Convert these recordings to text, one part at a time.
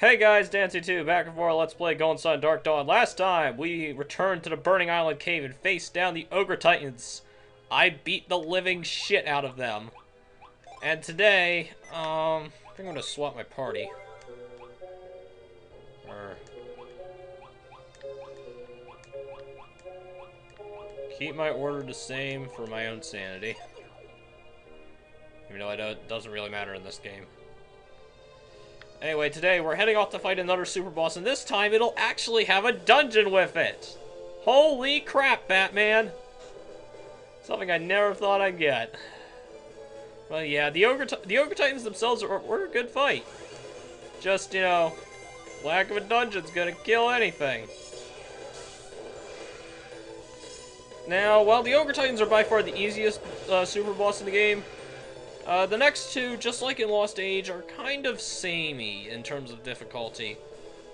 Hey guys, Dancy2, back and forth, let's play Golden Sun Dark Dawn. Last time, we returned to the Burning Island Cave and faced down the Ogre Titans. I beat the living shit out of them. And today, I think I'm gonna swap my party. Or... keep my order the same for my own sanity. Even though it doesn't really matter in this game. Anyway, today we're heading off to fight another super boss, and this time it'll actually have a dungeon with it! Holy crap, Batman! Something I never thought I'd get. Well, yeah, the Ogre Titans themselves were a good fight. Just, you know, lack of a dungeon's gonna kill anything. Now, while the Ogre Titans are by far the easiest super boss in the game, the next two, just like in Lost Age, are kind of samey in terms of difficulty.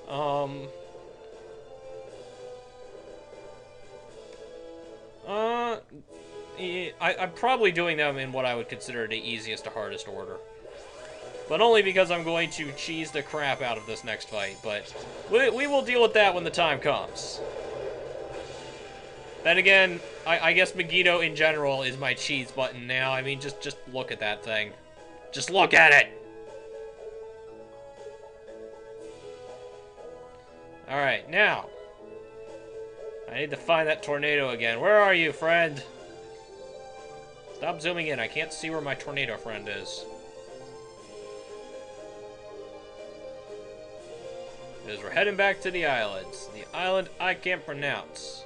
I'm probably doing them in what I would consider the easiest to hardest order. But only because I'm going to cheese the crap out of this next fight, but we will deal with that when the time comes. Then again, I guess Megiddo in general is my cheese button now. I mean, just look at that thing. Just look at it! Alright, now. I need to find that tornado again. Where are you, friend? Stop zooming in. I can't see where my tornado friend is. Because we're heading back to the islands. The island I can't pronounce.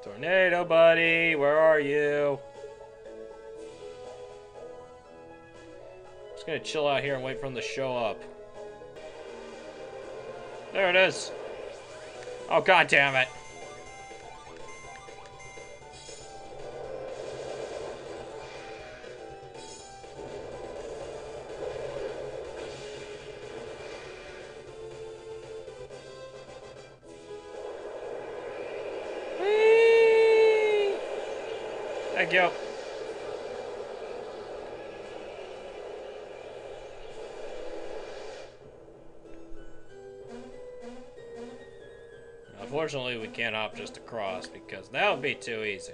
Tornado buddy, where are you? Just gonna chill out here and wait for him to show up. There it is. Oh, god damn it. Thank you. Unfortunately, we can't hop just across because that would be too easy.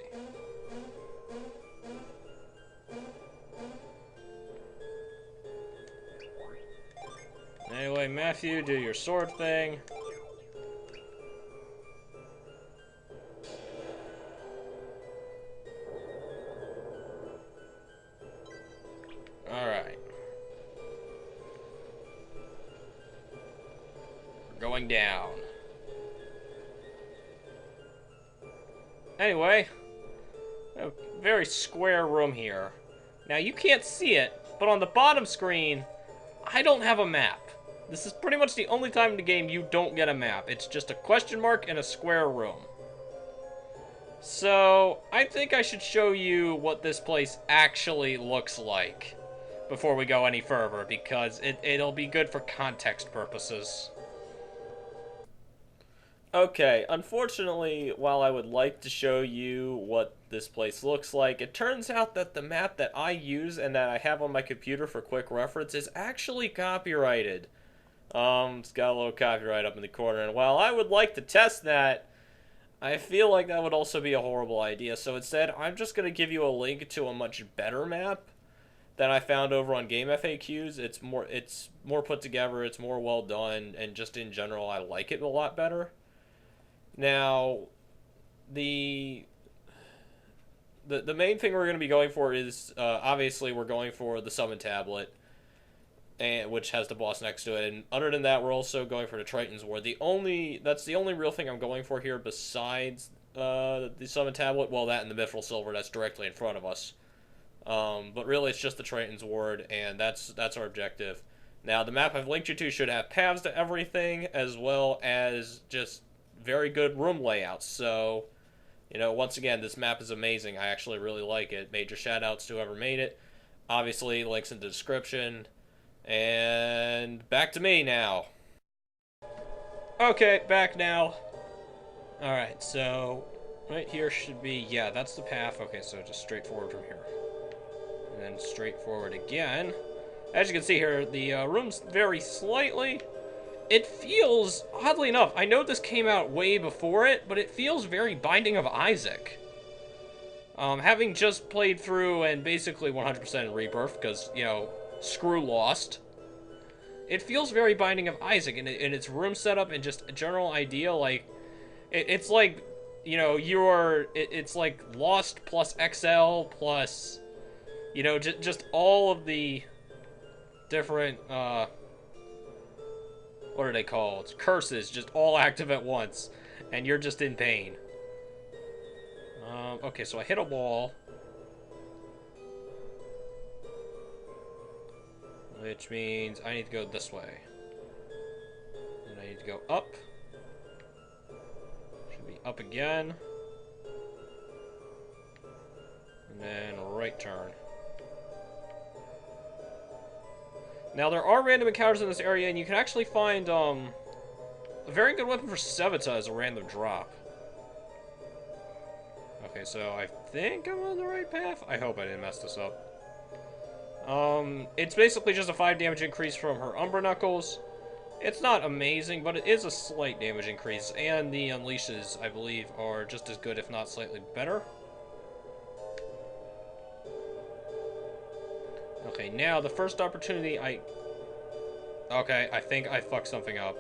Anyway, Matthew, do your sword thing. Alright. We're going down. Anyway, a very square room here. Now, you can't see it, but on the bottom screen, I don't have a map. This is pretty much the only time in the game you don't get a map. It's just a question mark and a square room. So, I think I should show you what this place actually looks like before we go any further, because it'll be good for context purposes. Okay, unfortunately, while I would like to show you what this place looks like, it turns out that the map that I use and that I have on my computer for quick reference is actually copyrighted. It's got a little copyright up in the corner, and while I would like to test that, I feel like that would also be a horrible idea, so instead, I'm just going to give you a link to a much better map that I found over on Game FAQs. It's more put together, it's more well done, and just in general, I like it a lot better. Now, the main thing we're going to be going for is, obviously, we're going for the Summon Tablet, which has the boss next to it, and other than that, we're also going for the Triton's War. That's the only real thing I'm going for here besides the Summon Tablet. Well, that and the Mithril Silver, that's directly in front of us. But really, it's just the Triton's Ward, and that's our objective. Now, the map I've linked you to should have paths to everything, as well as just very good room layouts. So, you know, once again, this map is amazing. I actually really like it. Major shout outs to whoever made it. Obviously, links in the description. And back to me now. Okay, back now. Alright, so right here should be, yeah, that's the path. Okay, so just straight forward from here. And then straight forward again. As you can see here, the room's very slightly... It feels, oddly enough, I know this came out way before it, but it feels very Binding of Isaac. Having just played through and basically 100% in Rebirth, because, you know, screw Lost. It feels very Binding of Isaac in its room setup and just a general idea, like... It's like, you know, it's like Lost plus XL plus, you know, just all of the different, what are they called? Curses, just all active at once, and you're just in pain. Okay, so I hit a wall. Which means I need to go this way. And I need to go up. Up again. And then right turn. Now, there are random encounters in this area, and you can actually find, a very good weapon for Sevita as a random drop. Okay, so I think I'm on the right path. I hope I didn't mess this up. It's basically just a 5 damage increase from her Umbra Knuckles. It's not amazing, but it is a slight damage increase, and the unleashes, I believe, are just as good, if not slightly better. Okay, now the first opportunity Okay, I think I fucked something up.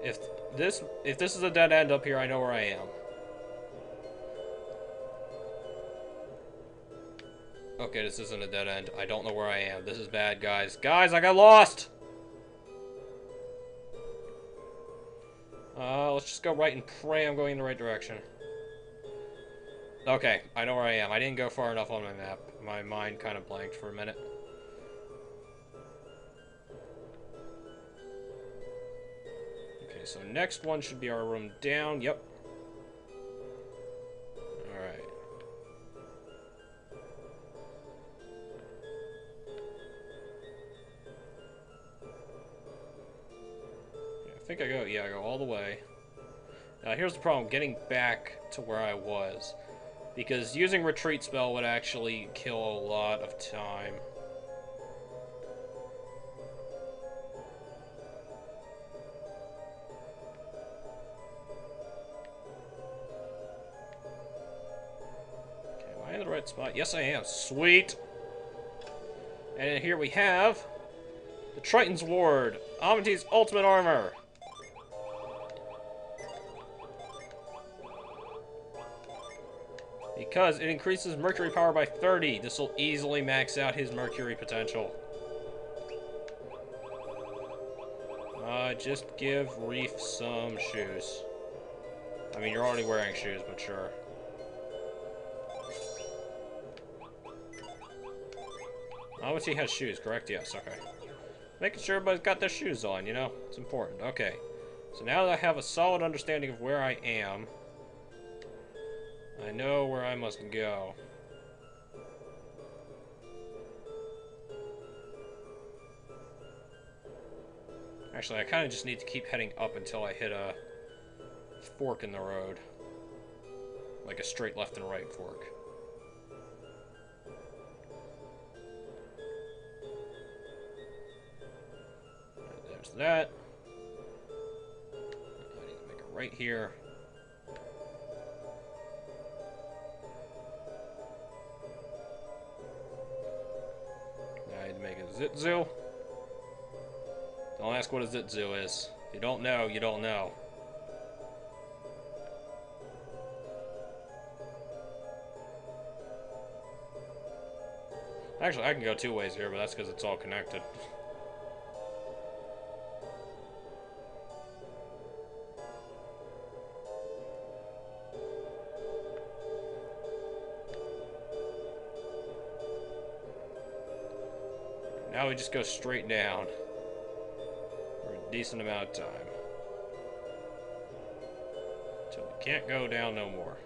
If this is a dead end up here, I know where I am. Okay, this isn't a dead end. I don't know where I am. This is bad, guys. Guys, I got lost! Let's just go right and pray I'm going in the right direction. Okay, I know where I am. I didn't go far enough on my map. My mind kind of blanked for a minute. Okay, so next one should be our room down. Yep. Alright. I think I go all the way. Now here's the problem, getting back to where I was. Because using retreat spell would actually kill a lot of time. Okay, am I in the right spot? Yes, I am. Sweet! And here we have the Triton's Ward, Amity's Ultimate Armor. Because it increases Mercury power by 30. This will easily max out his Mercury potential. Just give Reef some shoes. I mean, you're already wearing shoes, but sure. Amity has shoes, correct? Yes, okay. Making sure everybody's got their shoes on, you know? It's important. Okay. So now that I have a solid understanding of where I am, I know where I must go. Actually, I kind of just need to keep heading up until I hit a fork in the road. Like a straight left and right fork. There's that. I need to make it right here. Now I need to make a Zitzu. Don't ask what a Zitzu is. If you don't know, you don't know. Actually, I can go two ways here, but that's because it's all connected. Now we just go straight down for a decent amount of time. Until we can't go down no more.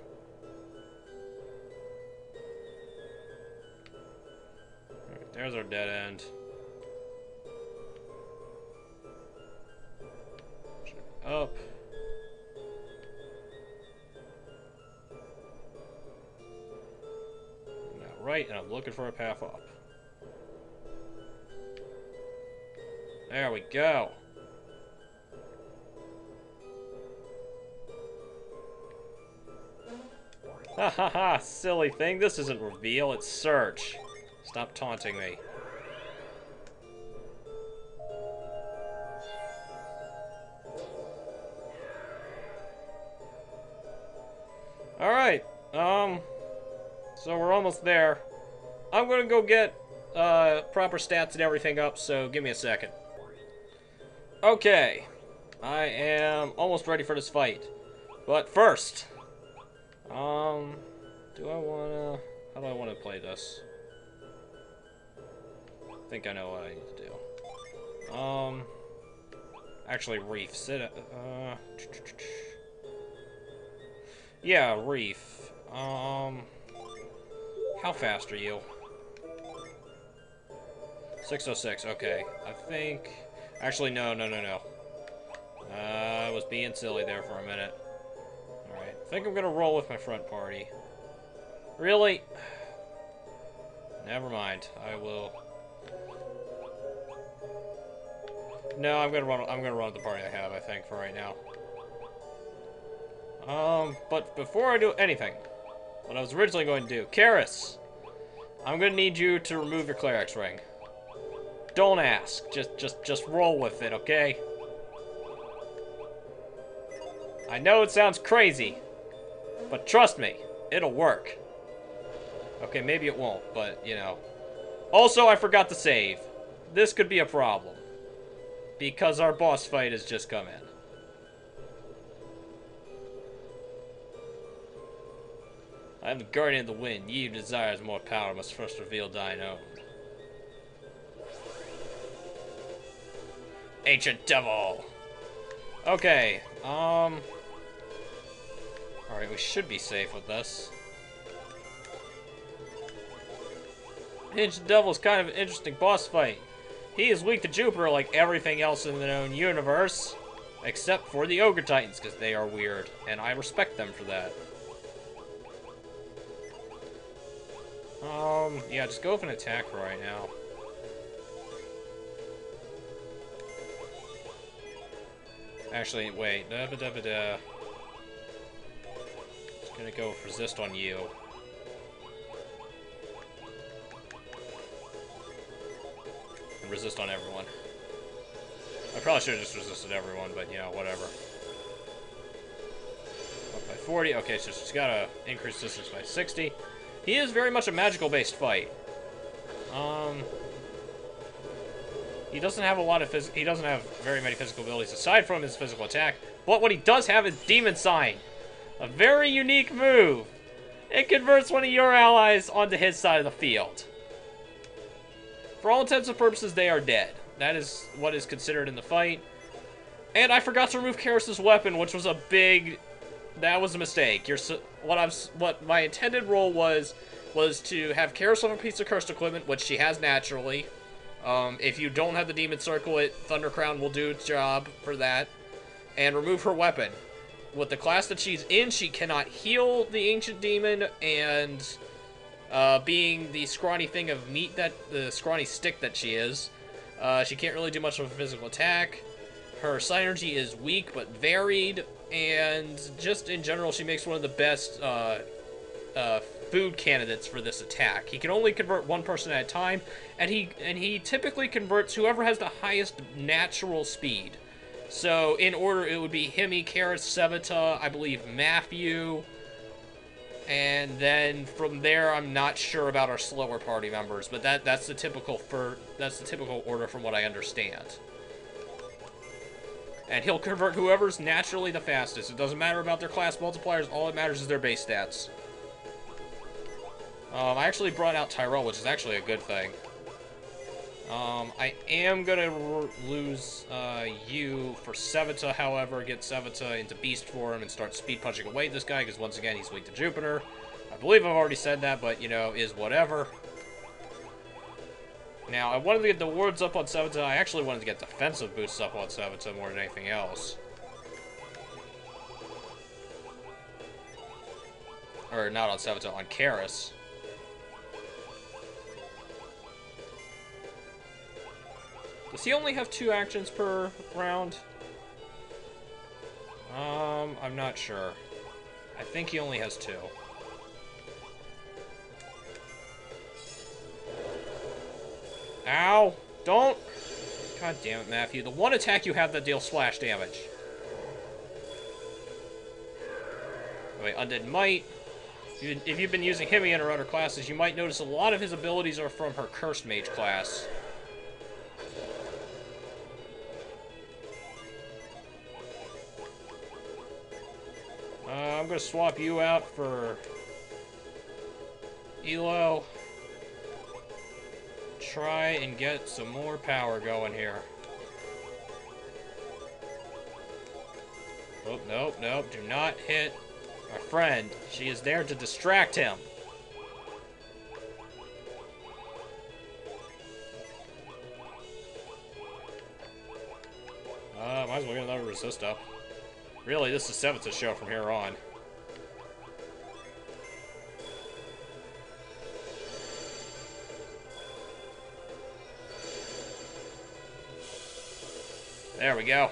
There's our dead end. Up. Now right, and I'm looking for a path up. There we go. Ha ha ha, silly thing. This isn't reveal, it's search. Stop taunting me. Alright, so we're almost there. I'm gonna go get, proper stats and everything up, so give me a second. Okay, I am almost ready for this fight. But first, how do I wanna play this? I think I know what I need to do. Actually, Reef, yeah, Reef. How fast are you? 606, okay. I think... Actually, no. I was being silly there for a minute. Alright, I think I'm gonna roll with my front party. Really? Never mind, I will... No, I'm gonna run with the party I have, I think, for right now. But before I do anything, what I was originally going to do, Karis, I'm gonna need you to remove your Cleric's ring. Don't ask, just roll with it, okay? I know it sounds crazy, but trust me, it'll work. Okay, maybe it won't, but, you know. Also, I forgot to save. This could be a problem, because our boss fight has just come in. I am the guardian of the wind. Ye who desires more power must first reveal thine own. Ancient devil! Okay, alright, we should be safe with this. Ancient devil is kind of an interesting boss fight. He is weak to Jupiter like everything else in the known universe. Except for the Ogre Titans, because they are weird. And I respect them for that. Yeah, just go with an attack for right now. Actually, wait. Just gonna go with resist on you. And resist on everyone. I probably should have just resisted everyone, but you know, whatever. Up by 40. Okay, so she's gotta increase distance by 60. He is very much a magical-based fight. He doesn't have he doesn't have very many physical abilities aside from his physical attack. But what he does have is Demon Sign, a very unique move. It converts one of your allies onto his side of the field. For all intents and purposes, they are dead. That is what is considered in the fight. And I forgot to remove Karis's weapon, which was a big... That was a mistake. What my intended role was to have Karis have a piece of cursed equipment, which she has naturally. If you don't have the Demon Circlet, Thunder Crown will do its job for that. And remove her weapon. With the class that she's in, she cannot heal the Ancient Demon, and being the scrawny thing of meat the scrawny stick that she is, she can't really do much of a physical attack. Her synergy is weak but varied, and just in general, she makes one of the best food candidates for this attack. He can only convert one person at a time, and he typically converts whoever has the highest natural speed. So in order, it would be Himi, Karis, Sevita, I believe Matthew, and then from there, I'm not sure about our slower party members, but that's the typical order from what I understand. And he'll convert whoever's naturally the fastest. It doesn't matter about their class multipliers. All that matters is their base stats. I actually brought out Tyrell, which is actually a good thing. I am going to lose you for Sevita, however. Get Sevita into beast form and start speed punching away this guy, because once again, he's weak to Jupiter. I believe I've already said that, but, you know, is whatever. Now, I wanted to get the wards up on Seventa. I actually wanted to get defensive boosts up on Seventa more than anything else. Or not on Seventa, on Karis. Does he only have 2 actions per round? I'm not sure. I think he only has 2. Ow! Don't! God damn it, Matthew. The one attack you have that deals splash damage. Wait, Undead Might. If you've been using Himi in her other classes, you might notice a lot of his abilities are from her Cursed Mage class. I'm gonna swap you out for Elo. Try and get some more power going here. Oh, nope, nope. Do not hit our friend. She is there to distract him. Might as well get another resist up. Really, this is Seventa's show from here on. There we go.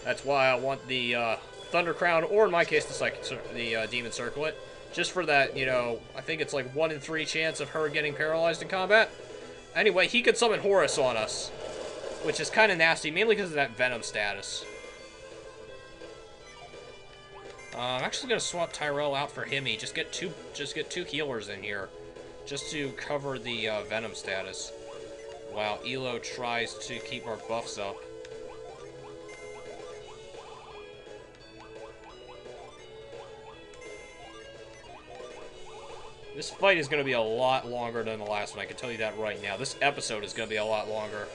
That's why I want the Thunder Crown, or in my case, the Demon Circlet. Just for that, you know, I think it's like 1 in 3 chance of her getting paralyzed in combat. Anyway, he could summon Horus on us, which is kind of nasty, mainly because of that Venom status. I'm actually gonna swap Tyrell out for Himi. Just get two healers in here, just to cover the Venom status, while Elo tries to keep our buffs up. This fight is going to be a lot longer than the last one, I can tell you that right now. This episode is going to be a lot longer.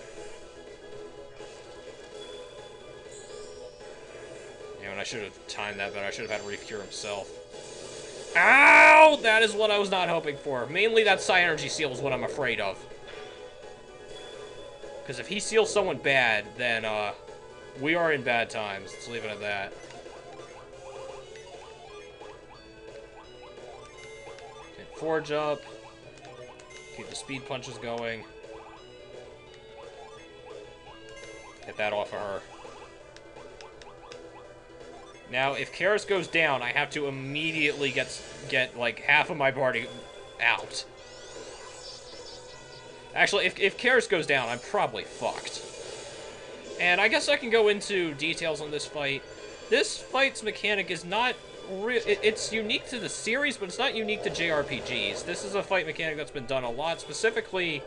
Yeah, and I should have timed that better. I should have had Reef cure himself. Ow! That is what I was not hoping for. Mainly that Psi Energy Seal is what I'm afraid of. Because if he seals someone bad, then we are in bad times. Let's leave it at that. Forge up. Keep the speed punches going. Get that off of her. Now, if Karis goes down, I have to immediately get like half of my party out. Actually, if Karis goes down, I'm probably fucked. And I guess I can go into details on this fight. This fight's mechanic is not it's unique to the series, but it's not unique to JRPGs. This is a fight mechanic that's been done a lot, specifically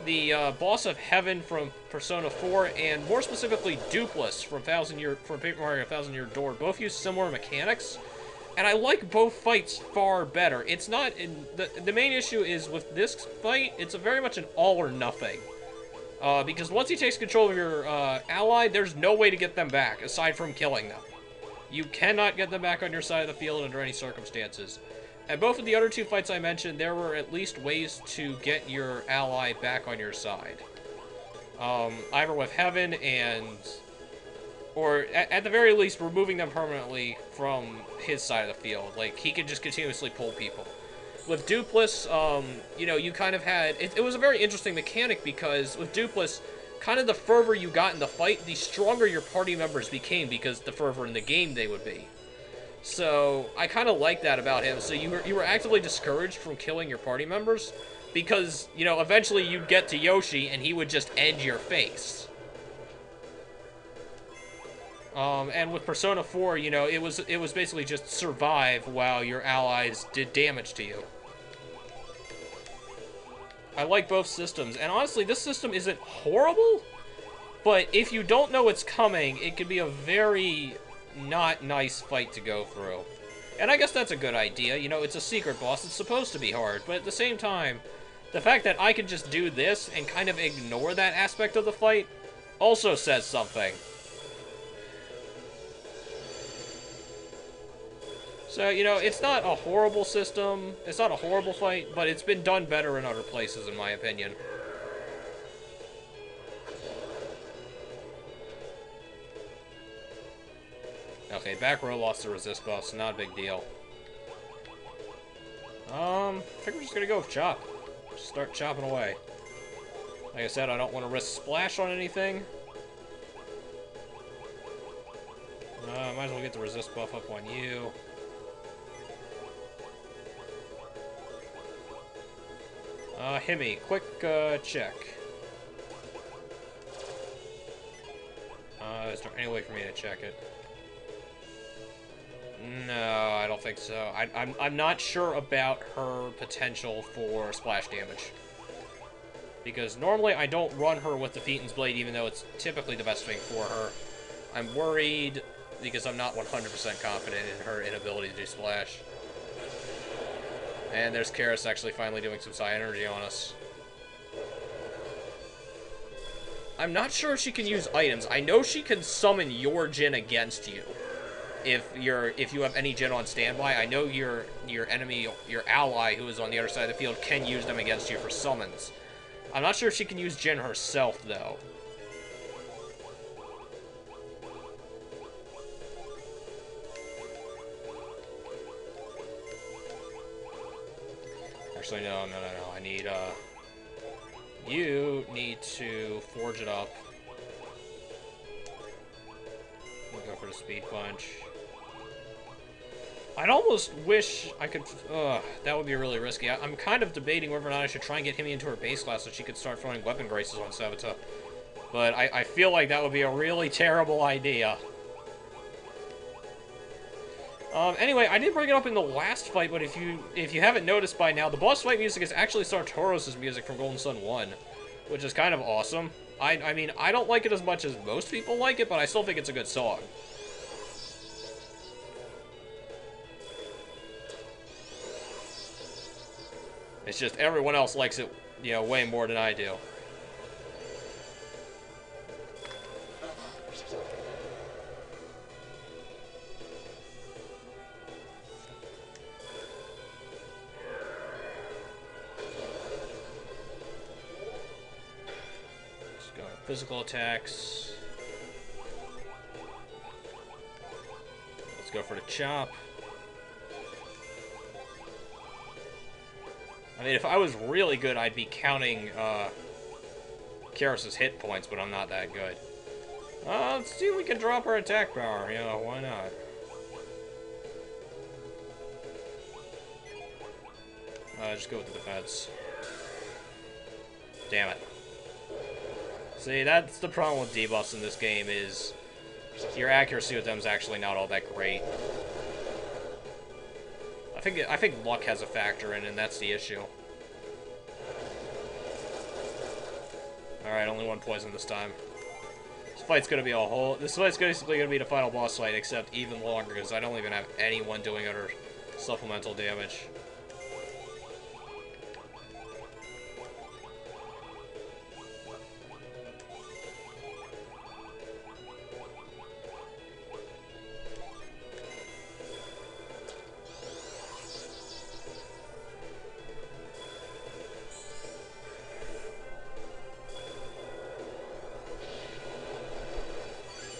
the boss of Heaven from Persona 4, and more specifically Dupless from Paper Mario 1000 Year Door. Both use similar mechanics, and I like both fights far better. It's not the main issue is with this fight, it's very much an all or nothing. Because once he takes control of your ally, there's no way to get them back aside from killing them. You cannot get them back on your side of the field under any circumstances. At both of the other 2 fights I mentioned, there were at least ways to get your ally back on your side. Either with Heaven or at the very least, removing them permanently from his side of the field. Like, he could just continuously pull people. With Dupless, you know, you kind of had... It was a very interesting mechanic because with Dupless, kind of the further you got in the fight, the stronger your party members became because the further in the game they would be. So, I kind of like that about him. So you were actively discouraged from killing your party members because, you know, eventually you'd get to Yoshi and he would just end your face. And with Persona 4, you know, it was basically just survive while your allies did damage to you. I like both systems, and honestly, this system isn't horrible, but if you don't know it's coming, it could be a very not nice fight to go through. And I guess that's a good idea, you know, it's a secret boss, it's supposed to be hard, but at the same time, the fact that I can just do this and kind of ignore that aspect of the fight also says something. So, you know, it's not a horrible system, it's not a horrible fight, but it's been done better in other places, in my opinion. Okay, back row lost the resist buff, so not a big deal. I think we're just gonna go with chop. Just start chopping away. Like I said, I don't want to risk splash on anything. Might as well get the resist buff up on you. Himmy, quick, check. Is there any way for me to check it? No, I don't think so. I'm not sure about her potential for splash damage. Because normally I don't run her with the Phaeton's Blade, even though it's typically the best thing for her. I'm worried because I'm not 100% confident in her inability to do splash. And there's Karis actually finally doing some Psi Energy on us. I'm not sure if she can use items. I know she can summon your Jin against you. If you have any Jin on standby, I know your enemy, your ally who is on the other side of the field can use them against you for summons. I'm not sure if she can use Jin herself, though. Actually, no. I need, you need to forge it up. We'll go for the speed punch. I'd almost wish I could... that would be really risky. I'm kind of debating whether or not I should try and get Himmy into her base class so she could start throwing weapon graces on Sevita. But I feel like that would be a really terrible idea. Anyway, I did bring it up in the last fight, but if you haven't noticed by now, the boss fight music is actually Sartoros' music from Golden Sun 1, which is kind of awesome. I mean, I don't like it as much as most people like it, but I still think it's a good song. It's just everyone else likes it, you know, way more than I do. Let's go physical attacks. Let's go for the chop. I mean, if I was really good, I'd be counting, Karis' hit points, but I'm not that good. Let's see if we can drop our attack power. Yeah, why not? Just go with the defense. Damn it. See, that's the problem with debuffs in this game, is your accuracy with them is actually not all that great. I think luck has a factor in it, and that's the issue. Alright, only one poison this time. This fight's gonna be this fight's basically gonna be the final boss fight, except even longer, because I don't even have anyone doing other supplemental damage.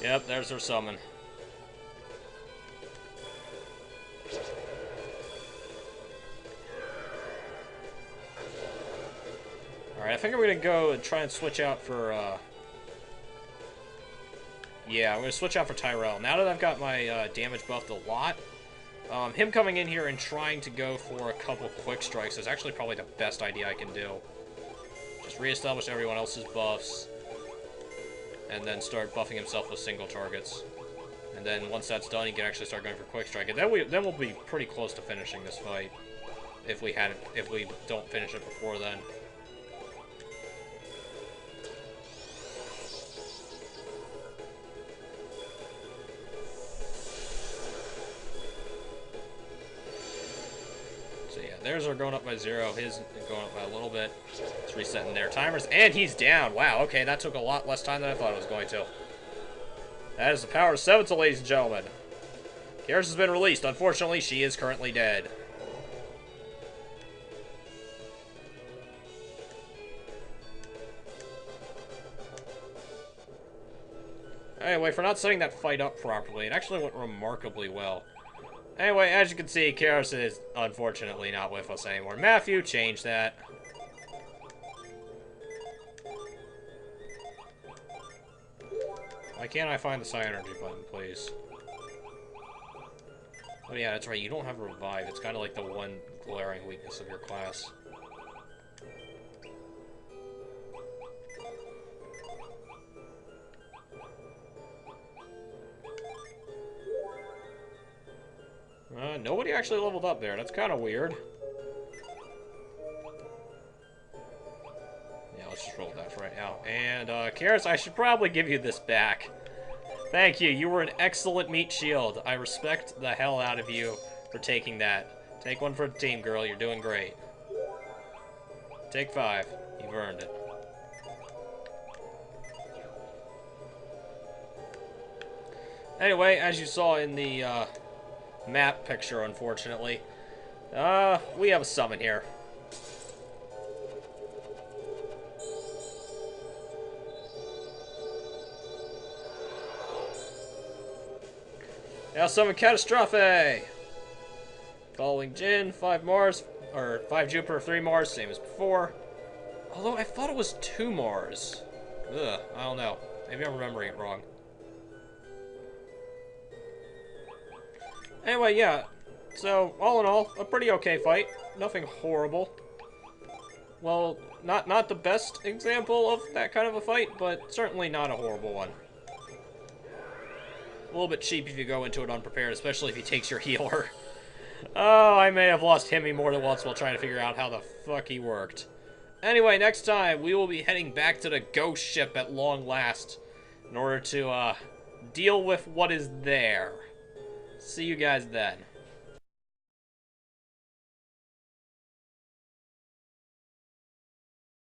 Yep, there's her summon. Alright, I think I'm gonna go and try and switch out for, yeah, I'm gonna switch out for Tyrell. Now that I've got my, damage buffed a lot, him coming in here and trying to go for a couple quick strikes is actually probably the best idea I can do. Just reestablish everyone else's buffs, and then start buffing himself with single targets. And then once that's done, he can actually start going for quick strike. And then we'll be pretty close to finishing this fight, if we don't finish it before then. So yeah, theirs are going up by 0. His going up by a little bit. It's resetting their timers, and he's down. Wow, okay, that took a lot less time than I thought it was going to. That is the power of Sevita, ladies and gentlemen. Karis has been released. Unfortunately, she is currently dead. Anyway, for not setting that fight up properly, it actually went remarkably well. Anyway, as you can see, Karis is unfortunately not with us anymore. Matthew, change that. Why can't I find the Psi Energy button, please? Oh yeah, that's right, you don't have a revive. It's kind of like the one glaring weakness of your class. Nobody actually leveled up there. That's kind of weird. Yeah, let's just roll that for right now. And, Karis, I should probably give you this back. Thank you. You were an excellent meat shield. I respect the hell out of you for taking that. Take one for the team, girl. You're doing great. Take 5. You've earned it. Anyway, as you saw in the, map picture, unfortunately, we have a summon here. Now summon Catastrophe! Following Jin, 5 Mars, or 5 Jupiter, 3 Mars, same as before. Although I thought it was 2 Mars. Ugh, I don't know. Maybe I'm remembering it wrong. Anyway, yeah. So, all in all, a pretty okay fight. Nothing horrible. Well, not the best example of that kind of a fight, but certainly not a horrible one. A little bit cheap if you go into it unprepared, especially if he takes your healer. Oh, I may have lost Hemi more than once while trying to figure out how the fuck he worked. Anyway, next time, we will be heading back to the ghost ship at long last in order to, deal with what is there. See you guys then.